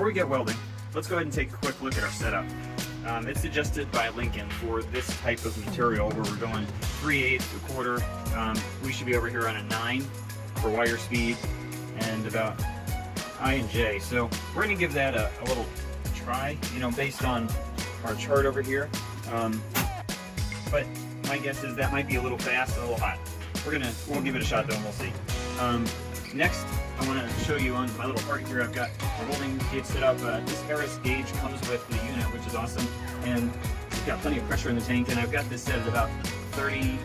before we get welding, let's go ahead and take a quick look at our setup. It's suggested by Lincoln for this type of material where we're going 3/8, 1/4. We should be over here on a 9 for wire speed and about I and J. So we're going to give that a little try, based on our chart over here. But my guess is that might be a little fast and a little hot. We'll give it a shot though, and we'll see. Next, I want to show you on my little part here. I've got the welding gauge set up. This Harris gauge comes with the unit, which is awesome, and it's got plenty of pressure in the tank. And I've got this set at about 30.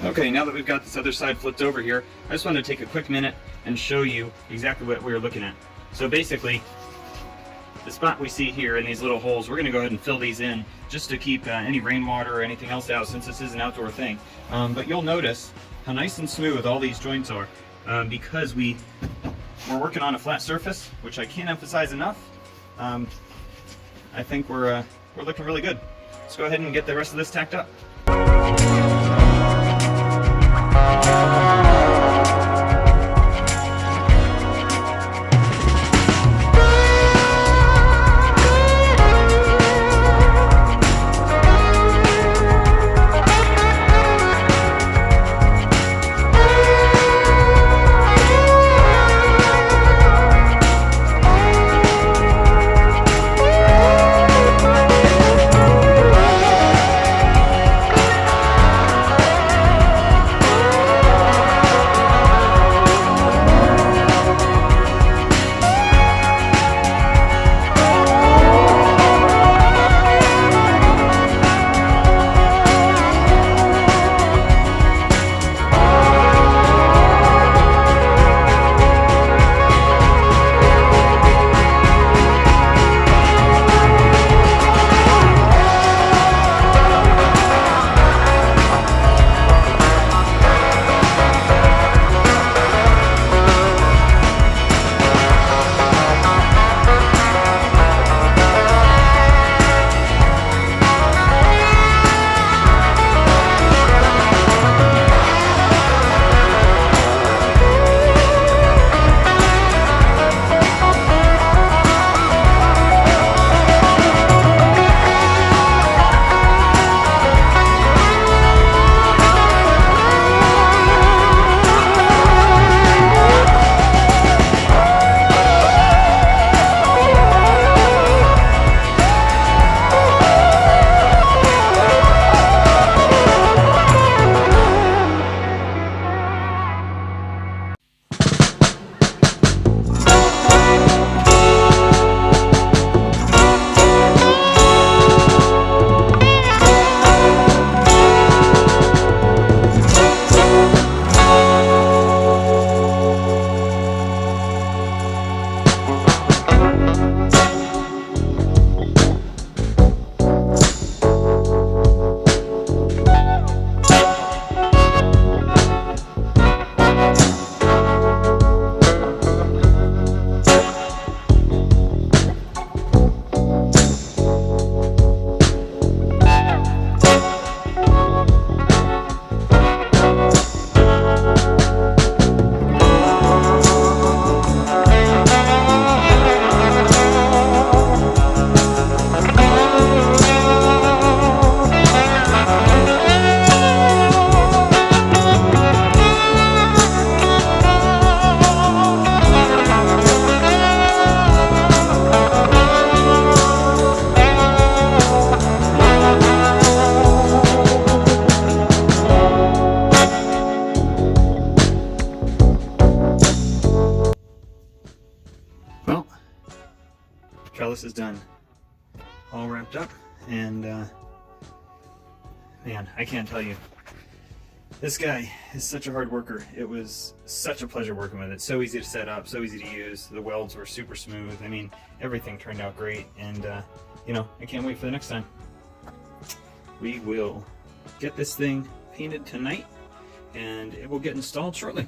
Okay, now that we've got this other side flipped over here, I just wanted to take a quick minute and show you exactly what we were looking at. So basically, the spot we see here in these little holes, we're going to go ahead and fill these in just to keep any rainwater or anything else out, since this is an outdoor thing. But you'll notice how nice and smooth all these joints are because we're working on a flat surface, which I can't emphasize enough. I think we're looking really good. Let's go ahead and get the rest of this tacked up. Trellis is done, all wrapped up, and man, I can't tell you. This guy is such a hard worker. It was such a pleasure working with it. So easy to set up, so easy to use. The welds were super smooth. I mean, everything turned out great, and you know, I can't wait for the next time. We will get this thing painted tonight, and it will get installed shortly.